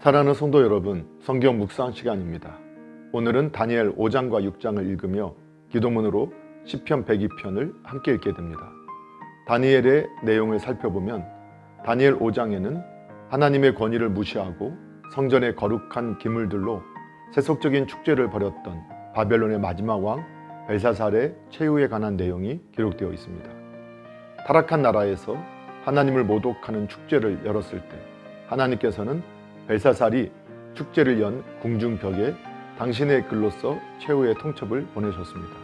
사랑하는 성도 여러분, 성경 묵상 시간입니다. 오늘은 다니엘 5장과 6장을 읽으며 기도문으로 시편 102편을 함께 읽게 됩니다. 다니엘의 내용을 살펴보면 다니엘 5장에는 하나님의 권위를 무시하고 성전의 거룩한 기물들로 세속적인 축제를 벌였던 바벨론의 마지막 왕 벨사살의 최후에 관한 내용이 기록되어 있습니다. 타락한 나라에서 하나님을 모독하는 축제를 열었을 때 하나님께서는 벨사살이 축제를 연 궁중벽에 당신의 글로써 최후의 통첩을 보내셨습니다.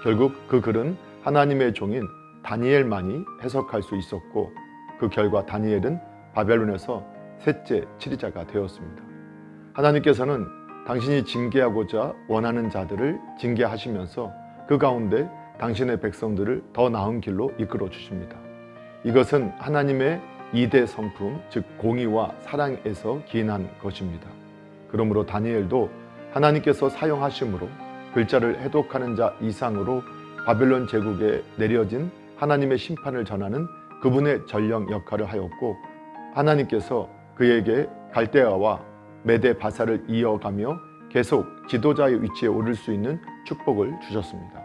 결국 그 글은 하나님의 종인 다니엘만이 해석할 수 있었고 그 결과 다니엘은 바벨론에서 셋째 치리자가 되었습니다. 하나님께서는 당신이 징계하고자 원하는 자들을 징계하시면서 그 가운데 당신의 백성들을 더 나은 길로 이끌어 주십니다. 이것은 하나님의 2대 성품, 즉 공의와 사랑에서 기인한 것입니다. 그러므로 다니엘도 하나님께서 사용하심으로 글자를 해독하는 자 이상으로 바벨론 제국에 내려진 하나님의 심판을 전하는 그분의 전령 역할을 하였고, 하나님께서 그에게 갈대아와 메데 바사를 이어가며 계속 지도자의 위치에 오를 수 있는 축복을 주셨습니다.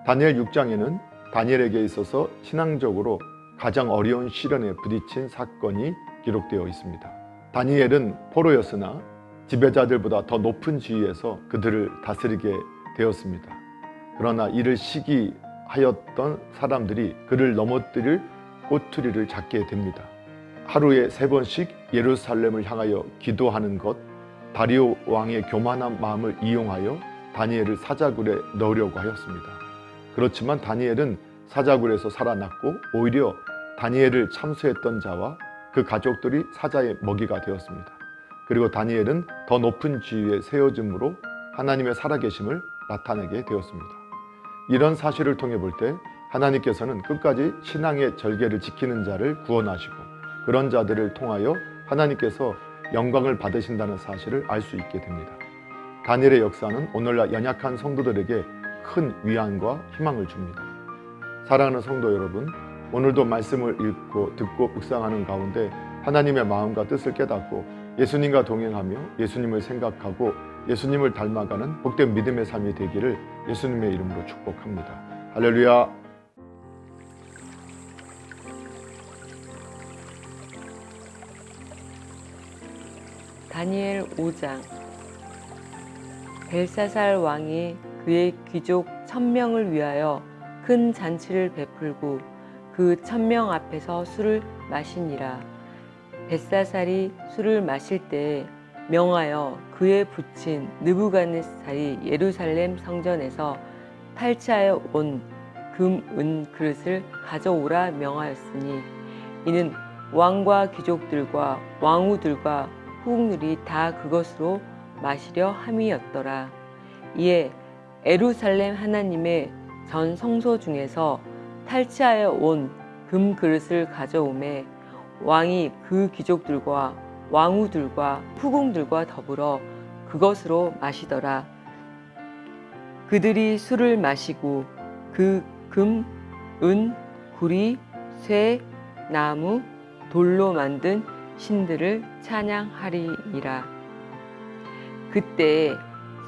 다니엘 6장에는 다니엘에게 있어서 신앙적으로 가장 어려운 시련에 부딪힌 사건이 기록되어 있습니다. 다니엘은 포로였으나 지배자들보다 더 높은 지위에서 그들을 다스리게 되었습니다. 그러나 이를 시기하였던 사람들이 그를 넘어뜨릴 꼬투리를 잡게 됩니다. 하루에 3번씩 예루살렘을 향하여 기도하는 것, 다리오 왕의 교만한 마음을 이용하여 다니엘을 사자굴에 넣으려고 하였습니다. 그렇지만 다니엘은 사자굴에서 살아났고 오히려 다니엘을 참수했던 자와 그 가족들이 사자의 먹이가 되었습니다. 그리고 다니엘은 더 높은 지위에 세워짐으로 하나님의 살아계심을 나타내게 되었습니다. 이런 사실을 통해 볼 때 하나님께서는 끝까지 신앙의 절개를 지키는 자를 구원하시고 그런 자들을 통하여 하나님께서 영광을 받으신다는 사실을 알 수 있게 됩니다. 다니엘의 역사는 오늘날 연약한 성도들에게 큰 위안과 희망을 줍니다. 사랑하는 성도 여러분, 오늘도 말씀을 읽고 듣고 묵상하는 가운데 하나님의 마음과 뜻을 깨닫고 예수님과 동행하며 예수님을 생각하고 예수님을 닮아가는 복된 믿음의 삶이 되기를 예수님의 이름으로 축복합니다. 할렐루야. 다니엘 5장. 벨사살 왕이 그의 귀족 1000명을 위하여 큰 잔치를 베풀고 그 1000명 앞에서 술을 마시니라. 벨사살이 술을 마실 때에 명하여 그의 부친 느부갓네살이 예루살렘 성전에서 탈취하여 온 금, 은 그릇을 가져오라 명하였으니 이는 왕과 귀족들과 왕후들과 후궁들이 다 그것으로 마시려 함이었더라. 이에 예루살렘 하나님의 전 성소 중에서 탈취하여 온 금 그릇을 가져오매 왕이 그 귀족들과 왕후들과 후궁들과 더불어 그것으로 마시더라. 그들이 술을 마시고 그 금, 은, 구리, 쇠, 나무, 돌로 만든 신들을 찬양하리니라. 그때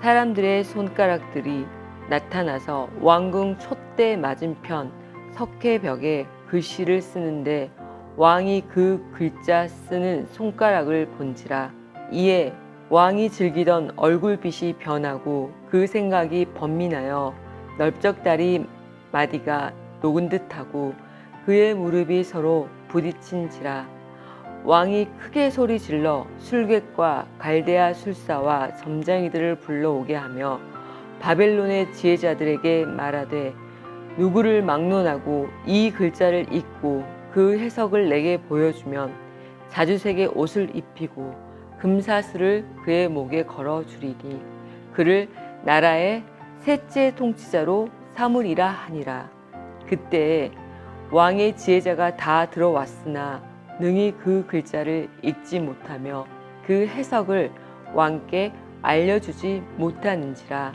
사람들의 손가락들이 나타나서 왕궁 촛대 맞은편 석회벽에 글씨를 쓰는데 왕이 그 글자 쓰는 손가락을 본지라. 이에 왕이 즐기던 얼굴빛이 변하고 그 생각이 번민하여 넓적다리 마디가 녹은 듯하고 그의 무릎이 서로 부딪힌지라. 왕이 크게 소리질러 술객과 갈대아 술사와 점장이들을 불러오게 하며 바벨론의 지혜자들에게 말하되 누구를 막론하고 이 글자를 읽고 그 해석을 내게 보여주면 자주색의 옷을 입히고 금사슬을 그의 목에 걸어주리니 그를 나라의 셋째 통치자로 삼으리라 하니라. 그때에 왕의 지혜자가 다 들어왔으나 능히 그 글자를 읽지 못하며 그 해석을 왕께 알려주지 못하는지라.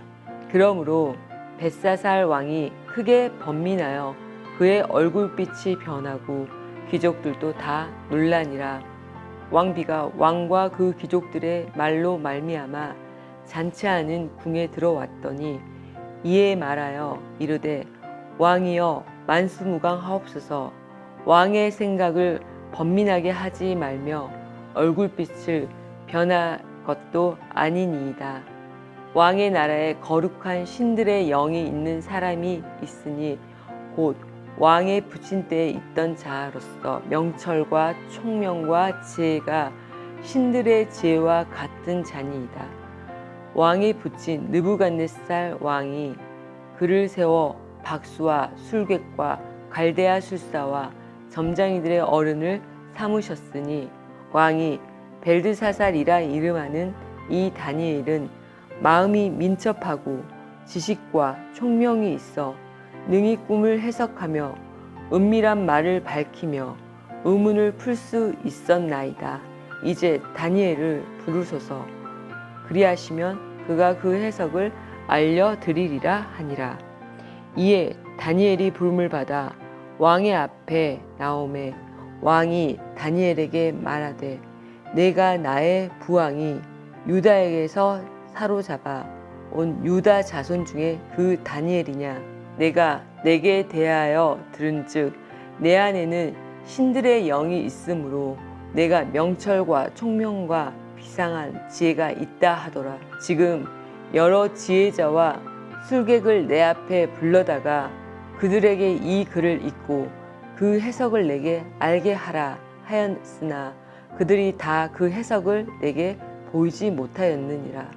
그러므로 벨사살 왕이 크게 번민하여 그의 얼굴빛이 변하고 귀족들도 다 놀라니라. 왕비가 왕과 그 귀족들의 말로 말미암아 잔치하는 궁에 들어왔더니 이에 말하여 이르되 왕이여 만수무강하옵소서. 왕의 생각을 번민하게 하지 말며 얼굴빛을 변할 것도 아니니이다. 왕의 나라에 거룩한 신들의 영이 있는 사람이 있으니 곧 왕의 부친 때에 있던 자로서 명철과 총명과 지혜가 신들의 지혜와 같은 자니이다. 왕의 부친 느부갓네살 왕이 그를 세워 박수와 술객과 갈대아 술사와 점장이들의 어른을 삼으셨으니 왕이 벨드사살이라 이름하는 이 다니엘은 마음이 민첩하고 지식과 총명이 있어 능히 꿈을 해석하며 은밀한 말을 밝히며 의문을 풀 수 있었나이다. 이제 다니엘을 부르소서. 그리하시면 그가 그 해석을 알려드리리라 하니라. 이에 다니엘이 부름을 받아 왕의 앞에 나오매 왕이 다니엘에게 말하되 내가 나의 부왕이 유다에게서 사로잡아 온 유다 자손 중에 그 다니엘이냐. 내가 내게 대하여 들은즉 내 안에는 신들의 영이 있으므로 내가 명철과 총명과 비상한 지혜가 있다 하더라. 지금 여러 지혜자와 술객을 내 앞에 불러다가 그들에게 이 글을 읽고 그 해석을 내게 알게 하라 하였으나 그들이 다 그 해석을 내게 보이지 못하였느니라.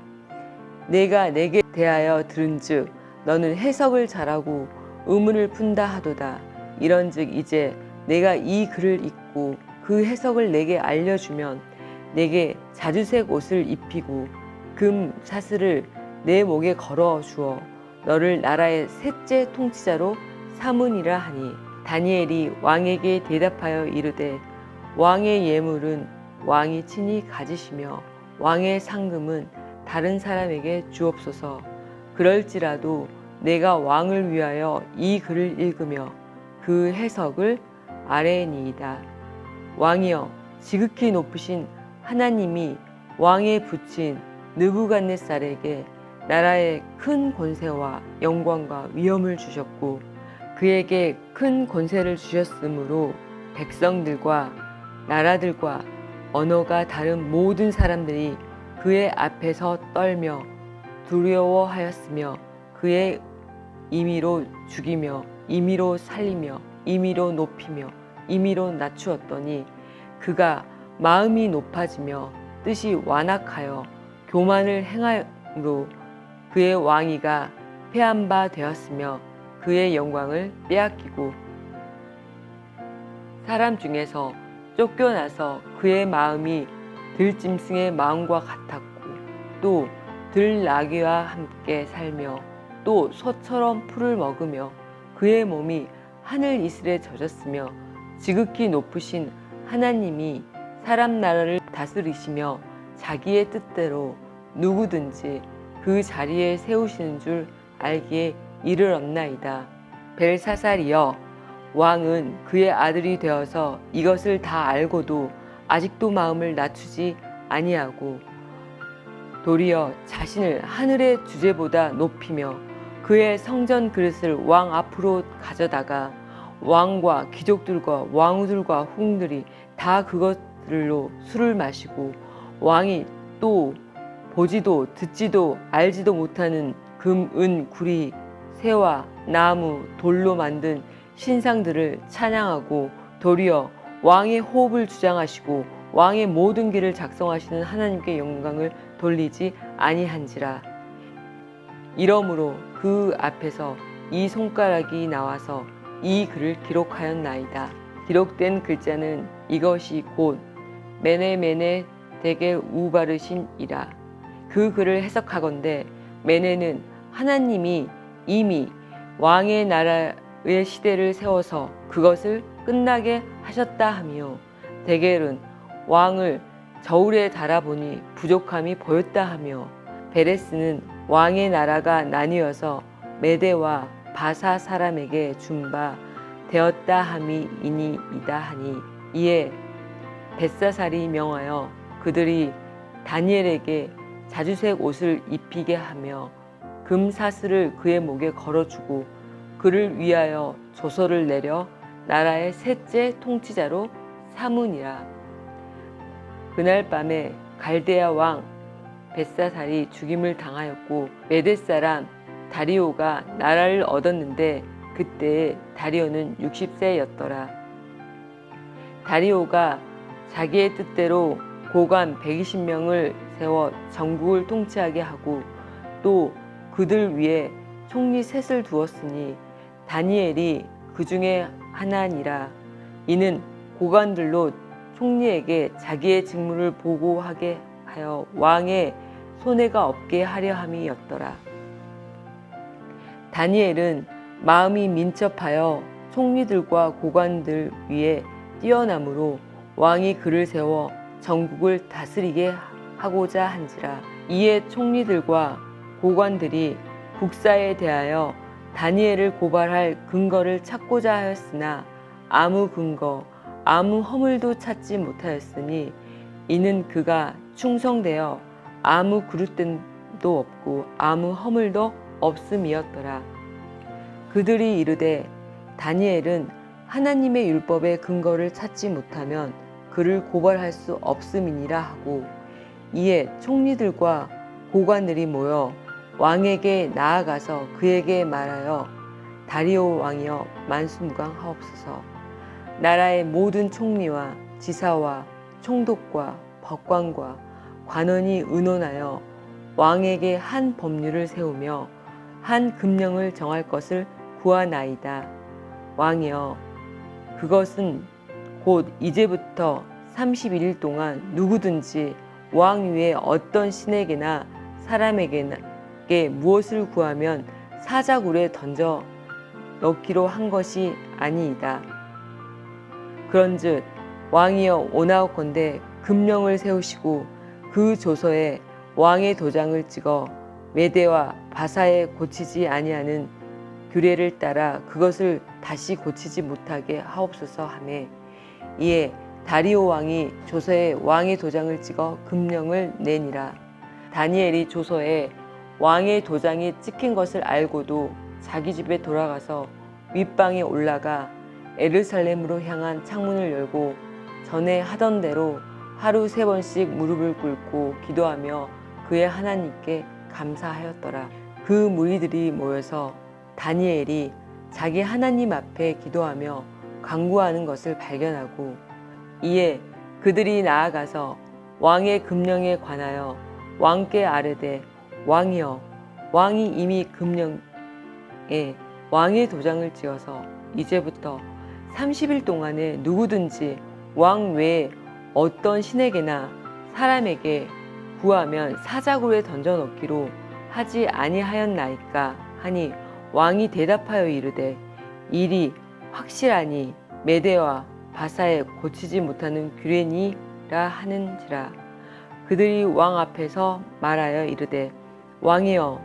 내가 내게 대하여 들은즉 너는 해석을 잘하고 의문을 푼다 하도다. 이런즉 이제 내가 이 글을 읽고 그 해석을 내게 알려주면 내게 자주색 옷을 입히고 금 사슬을 내 목에 걸어 주어 너를 나라의 셋째 통치자로 삼으니라 하니 다니엘이 왕에게 대답하여 이르되 왕의 예물은 왕이 친히 가지시며 왕의 상금은 다른 사람에게 주옵소서. 그럴지라도 내가 왕을 위하여 이 글을 읽으며 그 해석을 아뢰니이다. 왕이여 지극히 높으신 하나님이 왕의 부친 느부갓네살에게 나라의 큰 권세와 영광과 위엄을 주셨고 그에게 큰 권세를 주셨으므로 백성들과 나라들과 언어가 다른 모든 사람들이 그의 앞에서 떨며 두려워하였으며 그의 임의로 죽이며 임의로 살리며 임의로 높이며 임의로 낮추었더니 그가 마음이 높아지며 뜻이 완악하여 교만을 행함으로 그의 왕위가 패한 바 되었으며 그의 영광을 빼앗기고 사람 중에서 쫓겨나서 그의 마음이 들짐승의 마음과 같았고 또 들나귀와 함께 살며 또 소처럼 풀을 먹으며 그의 몸이 하늘 이슬에 젖었으며 지극히 높으신 하나님이 사람 나라를 다스리시며 자기의 뜻대로 누구든지 그 자리에 세우시는 줄 알기에 이르렀나이다. 벨사살이여 왕은 그의 아들이 되어서 이것을 다 알고도 아직도 마음을 낮추지 아니하고 도리어 자신을 하늘의 주제보다 높이며 그의 성전 그릇을 왕 앞으로 가져다가 왕과 귀족들과 왕후들과 후궁들이 다 그것들로 술을 마시고 왕이 또 보지도 듣지도 알지도 못하는 금, 은, 구리, 새와 나무, 돌로 만든 신상들을 찬양하고 도리어 왕의 호흡을 주장하시고 왕의 모든 길을 작성하시는 하나님께 영광을 돌리지 아니한지라. 이러므로 그 앞에서 이 손가락이 나와서 이 글을 기록하였나이다. 기록된 글자는 이것이 곧 메네 데겔 우바르신이라. 그 글을 해석하건대 메네는 하나님이 이미 왕의 나라의 시대를 세워서 그것을 끝나게 하셨다 하며 데겔은 왕을 저울에 달아보니 부족함이 보였다 하며 베레스는 왕의 나라가 나뉘어서 메대와 바사 사람에게 준 바 되었다 함이니이다 하니 이에 벳사살이 명하여 그들이 다니엘에게 자주색 옷을 입히게 하며 금 사슬을 그의 목에 걸어주고 그를 위하여 조서를 내려 나라의 셋째 통치자로 삼으니라. 그날 밤에 갈대아 왕 벳사살이 죽임을 당하였고 메대 사람 다리오가 나라를 얻었는데 그때에 다리오는 60세였더라. 다리오가 자기의 뜻대로 고관 120명을 세워 전국을 통치하게 하고 또 그들 위에 총리 셋을 두었으니 다니엘이 그 중에 하나니라. 이는 고관들로 총리에게 자기의 직무를 보고하게 하여 왕의 손해가 없게 하려 함이었더라. 다니엘은 마음이 민첩하여 총리들과 고관들 위에 뛰어남으로 왕이 그를 세워 전국을 다스리게 하고자 한지라. 이에 총리들과 고관들이 국사에 대하여 다니엘을 고발할 근거를 찾고자 하였으나 아무 근거, 아무 허물도 찾지 못하였으니 이는 그가 충성되어 아무 그릇됨도 없고 아무 허물도 없음이었더라. 그들이 이르되 다니엘은 하나님의 율법의 근거를 찾지 못하면 그를 고발할 수 없음이니라 하고 이에 총리들과 고관들이 모여 왕에게 나아가서 그에게 말하여 다리오 왕이여 만수무강하옵소서. 나라의 모든 총리와 지사와 총독과 법관과 관원이 의논하여 왕에게 한 법률을 세우며 한 금령을 정할 것을 구하나이다. 왕이여 그것은 곧 이제부터 31일 동안 누구든지 왕 위에 어떤 신에게나 사람에게 무엇을 구하면 사자굴에 던져 넣기로 한 것이 아니이다. 그런즉 왕이여 오나오건대 금령을 세우시고 그 조서에 왕의 도장을 찍어 메대와 바사에 고치지 아니하는 규례를 따라 그것을 다시 고치지 못하게 하옵소서 하매 이에 다리오 왕이 조서에 왕의 도장을 찍어 금령을 내니라. 다니엘이 조서에 왕의 도장이 찍힌 것을 알고도 자기 집에 돌아가서 윗방에 올라가 예루살렘으로 향한 창문을 열고 전에 하던 대로 하루 3번씩 무릎을 꿇고 기도하며 그의 하나님께 감사하였더라. 그 무리들이 모여서 다니엘이 자기 하나님 앞에 기도하며 간구하는 것을 발견하고 이에 그들이 나아가서 왕의 금령에 관하여 왕께 아뢰되 왕이여 왕이 이미 금령에 왕의 도장을 찍어서 이제부터 30일 동안에 누구든지 왕 외에 어떤 신에게나 사람에게 구하면 사자굴에 던져 넣기로 하지 아니하였나이까 하니 왕이 대답하여 이르되 일이 확실하니 메대와 바사에 고치지 못하는 규례니라 하는지라. 그들이 왕 앞에서 말하여 이르되 왕이여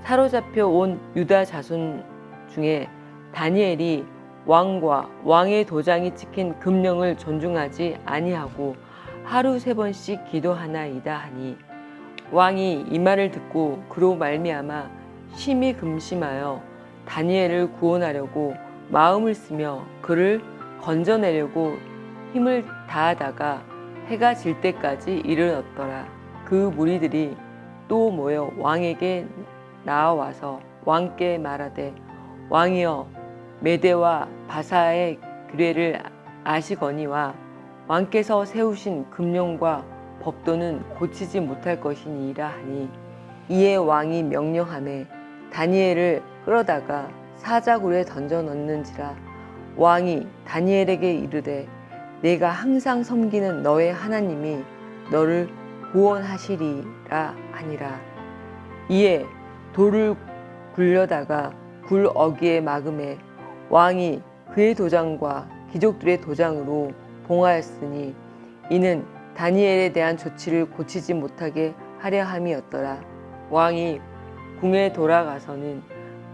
사로잡혀 온 유다 자손 중에 다니엘이 왕과 왕의 도장이 찍힌 금령을 존중하지 아니하고 하루 3번씩 기도하나이다 하니 왕이 이 말을 듣고 그로 말미암아 심히 금심하여 다니엘을 구원하려고 마음을 쓰며 그를 건져내려고 힘을 다하다가 해가 질 때까지 이르렀더라. 그 무리들이 또 모여 왕에게 나아와서 왕께 말하되 왕이여 메대와 바사의 규례를 아시거니와 왕께서 세우신 금령과 법도는 고치지 못할 것이니라 하니 이에 왕이 명령하매 다니엘을 끌어다가 사자굴에 던져 넣는지라. 왕이 다니엘에게 이르되 내가 항상 섬기는 너의 하나님이 너를 구원하시리라 하니라. 이에 돌을 굴려다가 굴 어귀에 막음에 왕이 그의 도장과 귀족들의 도장으로 봉하였으니 이는 다니엘에 대한 조치를 고치지 못하게 하려 함이었더라. 왕이 궁에 돌아가서는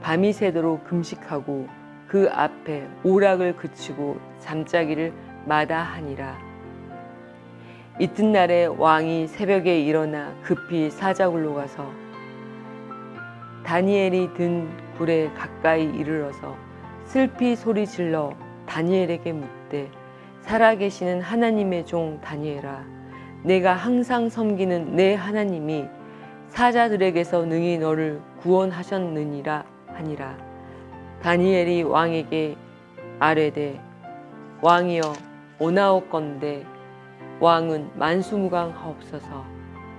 밤이 새도록 금식하고 그 앞에 오락을 그치고 잠자기를 마다하니라. 이튿날에 왕이 새벽에 일어나 급히 사자굴로 가서 다니엘이 든 굴에 가까이 이르러서 슬피 소리질러 다니엘에게 묻되, 살아계시는 하나님의 종 다니엘아, 내가 항상 섬기는 내 하나님이 사자들에게서 능히 너를 구원하셨느니라 하니라. 다니엘이 왕에게 아뢰되, 왕이여 오나오건대 왕은 만수무강하옵소서.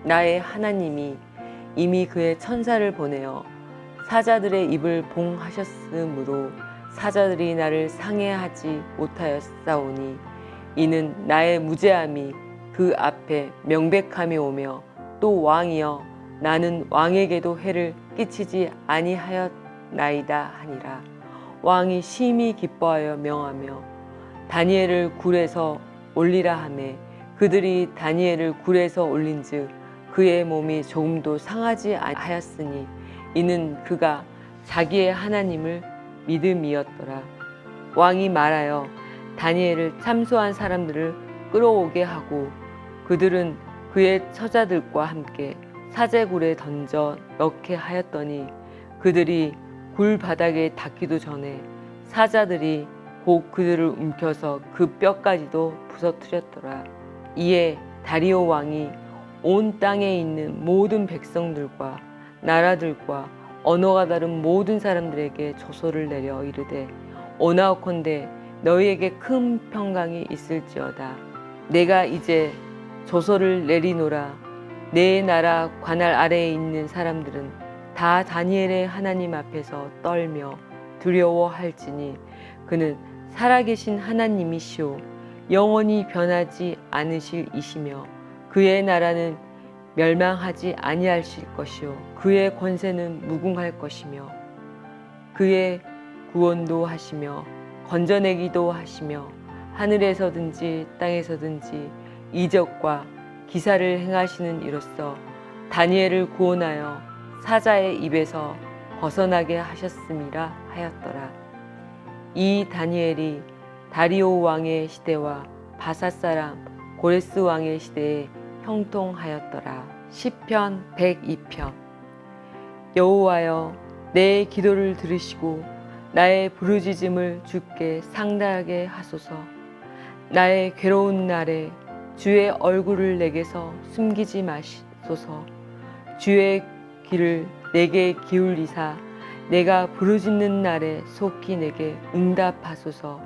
나의 하나님이 이미 그의 천사를 보내어 사자들의 입을 봉하셨으므로 사자들이 나를 상해하지 못하였사오니, 이는 나의 무죄함이 그 앞에 명백함이 오며, 또 왕이여 나는 왕에게도 해를 끼치지 아니하였나이다 하니라. 왕이 심히 기뻐하여 명하며 다니엘을 굴에서 올리라 하매, 그들이 다니엘을 굴에서 올린즉 그의 몸이 조금도 상하지 아니하였으니, 이는 그가 자기의 하나님을 믿음이었더라. 왕이 말하여 다니엘을 참소한 사람들을 끌어오게 하고, 그들은 그의 처자들과 함께 사제굴에 던져 넣게 하였더니, 그들이 굴 바닥에 닿기도 전에 사자들이 곧 그들을 움켜서 그 뼈까지도 부서뜨렸더라. 이에 다리오 왕이 온 땅에 있는 모든 백성들과 나라들과 언어가 다른 모든 사람들에게 조서를 내려 이르되, 오나오컨대 너희에게 큰 평강이 있을지어다. 내가 이제 조서를 내리노라. 내 나라 관할 아래에 있는 사람들은 다 다니엘의 하나님 앞에서 떨며 두려워할지니, 그는 살아계신 하나님이시오 영원히 변하지 않으실 이시며, 그의 나라는 멸망하지 아니하실 것이요 그의 권세는 무궁할 것이며, 그의 구원도 하시며 건져내기도 하시며, 하늘에서든지 땅에서든지 이적과 기사를 행하시는 이로써 다니엘을 구원하여 사자의 입에서 벗어나게 하셨음이라 하였더라. 이 다니엘이 다리오 왕의 시대와 바사 사람 고레스 왕의 시대에 형통하였더라. 시편 102편. 여호와여 내 기도를 들으시고 나의 부르짖음을 주께 상달하게 하소서. 나의 괴로운 날에 주의 얼굴을 내게서 숨기지 마소서. 주의 귀를 내게 기울이사 내가 부르짖는 날에 속히 내게 응답하소서.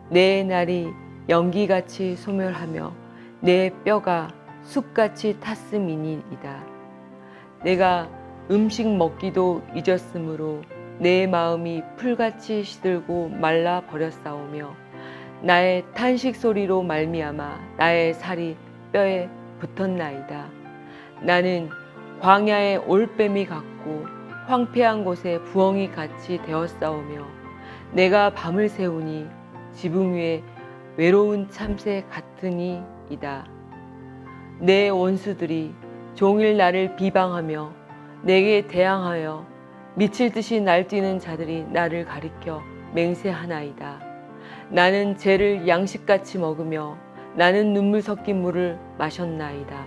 내 날이 연기같이 소멸하며 내 뼈가 숯같이 탔음이니이다. 내가 음식 먹기도 잊었으므로 내 마음이 풀같이 시들고 말라 버렸사오며, 나의 탄식 소리로 말미암아 나의 살이 뼈에 붙었나이다. 나는 광야의 올빼미 같고 황폐한 곳에 부엉이 같이 되었사오며, 내가 밤을 새우니 지붕 위에 외로운 참새 같으니이다. 내 원수들이 종일 나를 비방하며 내게 대항하여 미칠 듯이 날뛰는 자들이 나를 가리켜 맹세하나이다. 나는 죄를 양식같이 먹으며 나는 눈물 섞인 물을 마셨나이다.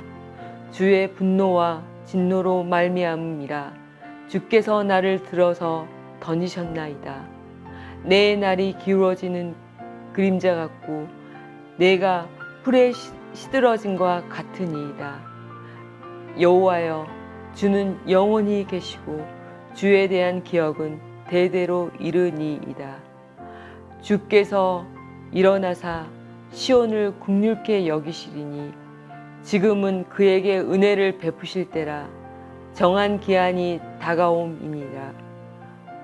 주의 분노와 진노로 말미암음이라 주께서 나를 들어서 던지셨나이다. 내 날이 기울어지는 그림자 같고 내가 풀에 시들어진 것과 같으니이다. 여호와여 주는 영원히 계시고 주에 대한 기억은 대대로 이르니이다. 주께서 일어나사 시온을 긍휼케 여기시리니 지금은 그에게 은혜를 베푸실 때라. 정한 기한이 다가옴이니라.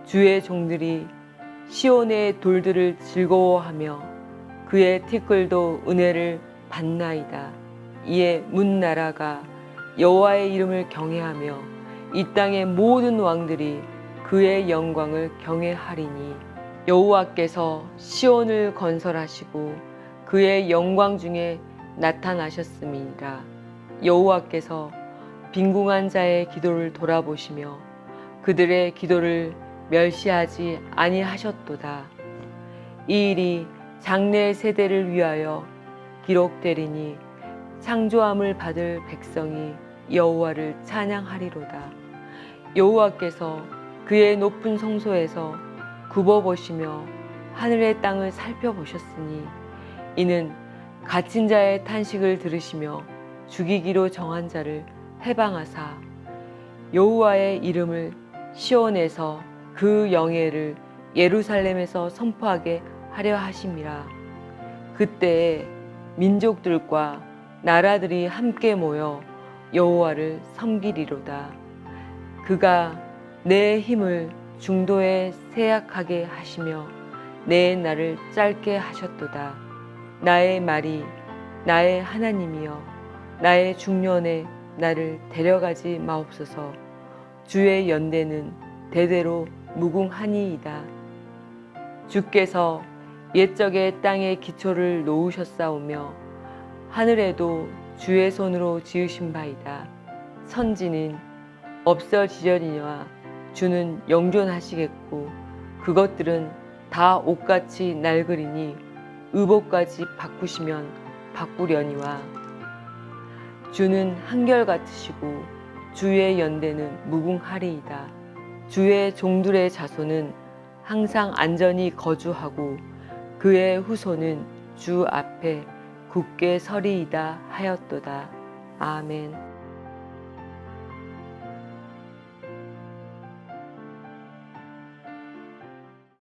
주의 종들이 시온의 돌들을 즐거워하며 그의 티끌도 은혜를 받나이다. 이에 문 나라가 여호와의 이름을 경외하며 이 땅의 모든 왕들이 그의 영광을 경외하리니, 여호와께서 시온을 건설하시고 그의 영광 중에 나타나셨음이니라. 여호와께서 빈궁한 자의 기도를 돌아보시며 그들의 기도를 멸시하지 아니하셨도다. 이 일이 장래 세대를 위하여 기록되리니 창조함을 받을 백성이 여호와를 찬양하리로다. 여호와께서 그의 높은 성소에서 굽어보시며 하늘의 땅을 살펴보셨으니 이는 갇힌 자의 탄식을 들으시며 죽이기로 정한 자를 해방하사 여호와의 이름을 시온에서 그 영예를 예루살렘에서 선포하게 하려 하심이라. 그때에 민족들과 나라들이 함께 모여 여호와를 섬기리로다. 그가 내 힘을 중도에 쇠약하게 하시며 내 날을 짧게 하셨도다. 나의 말이 나의 하나님이여 나의 중년에 나를 데려가지 마옵소서. 주의 연대는 대대로 무궁하니이다. 주께서 옛적의 땅의 기초를 놓으셨사오며 하늘에도 주의 손으로 지으신 바이다. 천지는 없어지려니와 주는 영존하시겠고 그것들은 다 옷같이 낡으리니 의복까지 바꾸시면 바꾸려니와 주는 한결같으시고 주의 연대는 무궁하리이다. 주의 종들의 자손은 항상 안전히 거주하고 그의 후손은 주 앞에 굳게 서리이다 하였도다. 아멘.